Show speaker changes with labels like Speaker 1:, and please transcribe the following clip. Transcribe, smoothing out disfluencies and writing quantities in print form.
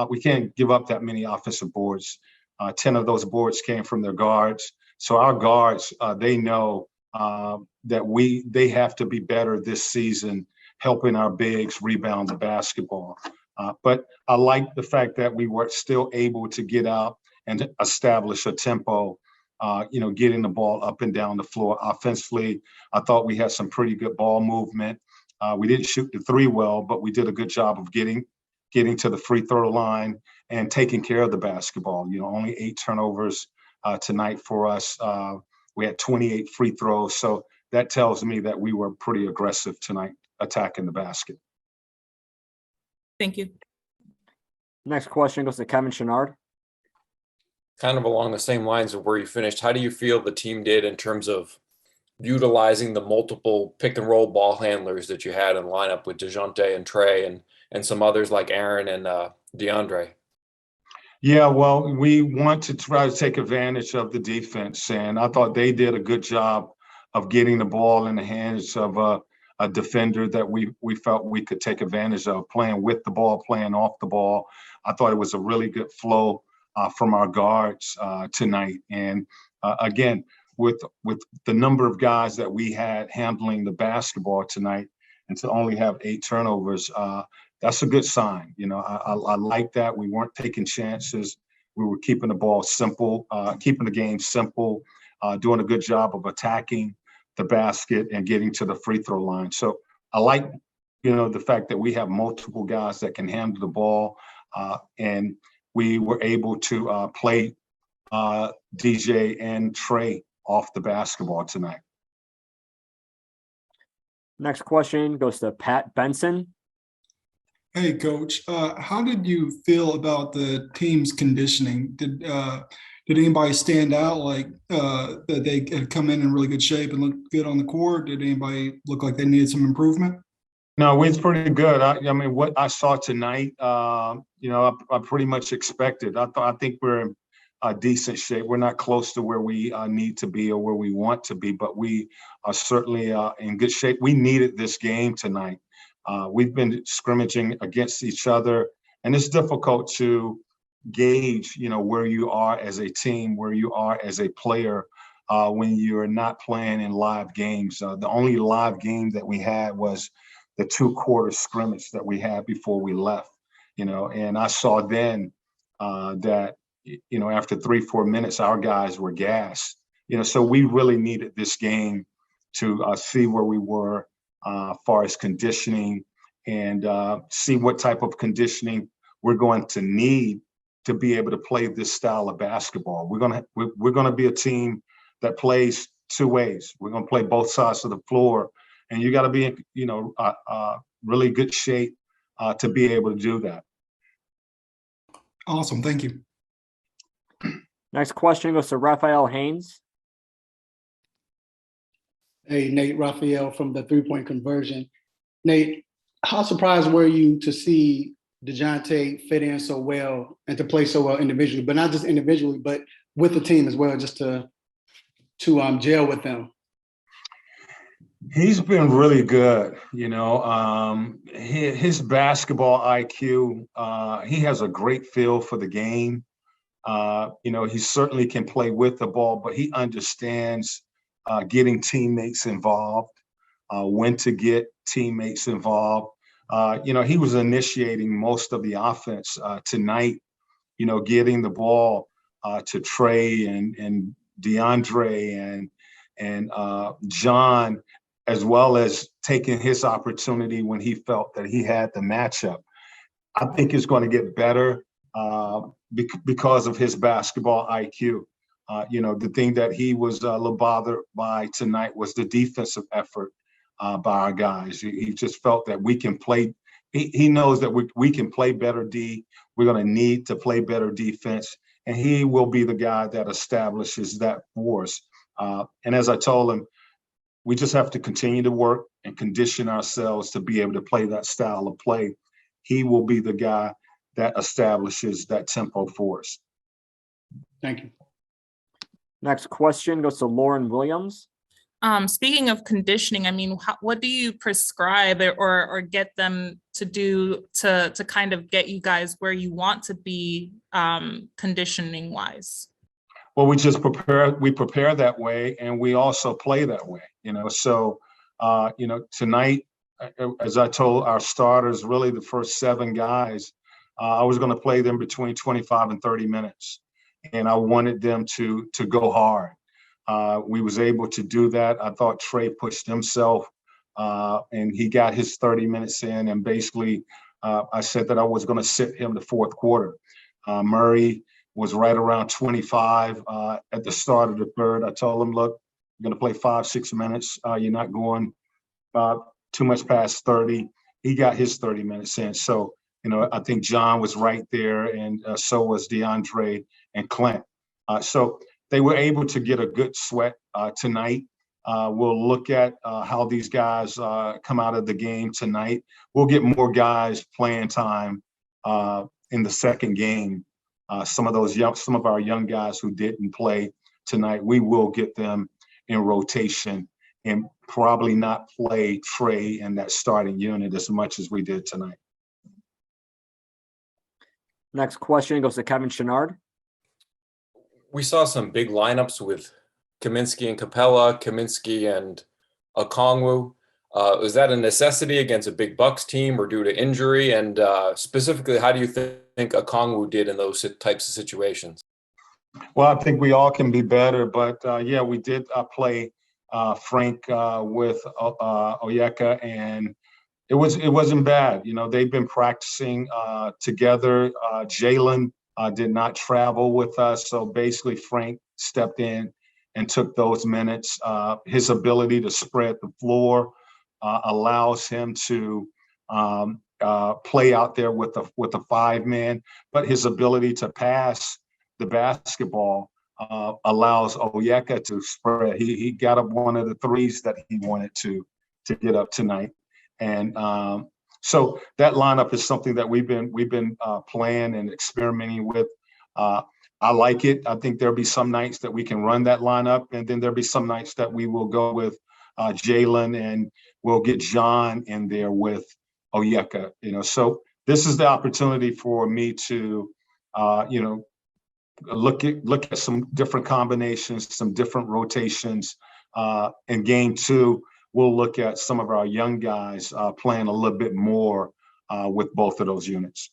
Speaker 1: we can't give up that many offensive boards. 10 of those boards came from their guards. So our guards, they know that they have to be better this season, helping our bigs rebound the basketball. But I like the fact that we were still able to get out and establish a tempo, getting the ball up and down the floor. Offensively, I thought we had some pretty good ball movement. We didn't shoot the three well, but we did a good job of getting to the free throw line and taking care of the basketball. Only 8 turnovers tonight for us. We had 28 free throws. So that tells me that we were pretty aggressive tonight, attacking the basket.
Speaker 2: Thank you.
Speaker 3: Next question goes to Kevin Chouinard.
Speaker 4: Kind of along the same lines of where you finished, how do you feel the team did in terms of utilizing the multiple pick and roll ball handlers that you had in the lineup with Dejounte and Trae and some others like Aaron and DeAndre? Yeah,
Speaker 1: well, we want to try to take advantage of the defense, and I thought they did a good job of getting the ball in the hands of a defender that we felt we could take advantage of, playing with the ball, playing off the ball. I thought it was a really good flow from our guards tonight. And again, with the number of guys that we had handling the basketball tonight, and to only have 8 turnovers, that's a good sign. I like that. We weren't taking chances. We were keeping the ball simple, keeping the game simple, doing a good job of attacking the basket and getting to the free throw line. So I like, the fact that we have multiple guys that can handle the ball, and we were able to play DJ and Trae off the basketball tonight.
Speaker 3: Next question goes to Pat Benson.
Speaker 5: Hey, Coach. How did you feel about the team's conditioning? Did anybody stand out like that they had come in really good shape and looked good on the court? Did anybody look like they needed some improvement?
Speaker 1: No, it's pretty good. I mean, what I saw tonight, I pretty much expected. I think we're in a decent shape. We're not close to where we need to be or where we want to be, but we are certainly in good shape. We needed this game tonight. We've been scrimmaging against each other, and it's difficult to gauge, where you are as a team, where you are as a player when you're not playing in live games. The only live game that we had was the 2-quarter scrimmage that we had before we left, and I saw then that, after 3-4 minutes, our guys were gassed, so we really needed this game to see where we were as far as conditioning and see what type of conditioning we're going to need to be able to play this style of basketball. We're gonna be a team that plays 2 ways. We're gonna play both sides of the floor, and you got to be in really good shape to be able to do that.
Speaker 5: Awesome, thank you.
Speaker 3: Next question goes to Raphael Haynes.
Speaker 6: Hey, Nate, Raphael from the 3-point conversion. Nate, how surprised were you to see Dejounte fit in so well and to play so well individually, but not just individually, but with the team as well, just to gel with them?
Speaker 1: He's been really good. His basketball IQ, he has a great feel for the game. He certainly can play with the ball, but he understands getting teammates involved, when to get teammates involved. He was initiating most of the offense tonight, getting the ball to Trae and DeAndre and John, as well as taking his opportunity when he felt that he had the matchup. I think it's going to get better because of his basketball IQ. The thing that he was a little bothered by tonight was the defensive effort by our guys. He just felt that we can play. He knows that we can play better D. We're going to need to play better defense, and he will be the guy that establishes that for us. And as I told him, we just have to continue to work and condition ourselves to be able to play that style of play. He will be the guy that establishes that tempo for us.
Speaker 6: Thank you.
Speaker 3: Next question goes to Lauren Williams.
Speaker 2: Speaking of conditioning, I mean, what do you prescribe or get them to do to kind of get you guys where you want to be conditioning wise?
Speaker 1: Well, we just prepare that way, and we also play that way, So, tonight, as I told our starters, really the first 7 guys, I was going to play them between 25 and 30 minutes, and I wanted them to go hard. We was able to do that. I thought Trae pushed himself, and he got his 30 minutes in, and basically I said that I was going to sit him the fourth quarter. Murray was right around 25 at the start of the third. I told him, look, you're going to play 5-6 minutes. You're not going too much past 30. He got his 30 minutes in. So, I think John was right there, and so was DeAndre and Clint. So they were able to get a good sweat tonight. We'll look at how these guys come out of the game tonight. We'll get more guys playing time in the second game. Some of our young guys who didn't play tonight, we will get them in rotation and probably not play Trae in that starting unit as much as we did tonight.
Speaker 3: Next question goes to Kevin Chouinard.
Speaker 4: We saw some big lineups with Kaminsky and Capella, Kaminsky and Okongwu. Was that a necessity against a big Bucks team or due to injury? And specifically, how do you think Okongwu did in those types of situations?
Speaker 1: Well, I think we all can be better, but yeah, we did play Frank with Onyeka, and it wasn't bad. They've been practicing together. Jalen did not travel with us, so basically Frank stepped in and took those minutes. His ability to spread the floor allows him to play out there with a 5-man, but his ability to pass the basketball allows Onyeka to spread. He got up one of the threes that he wanted to get up tonight, and so that lineup is something that we've been playing and experimenting with. I like it. I think there'll be some nights that we can run that lineup, and then there'll be some nights that we will go with Jalen, and we'll get John in there with Onyeka. So this is the opportunity for me to, look at some different combinations, some different rotations. In game 2, we'll look at some of our young guys playing a little bit more with both of those units.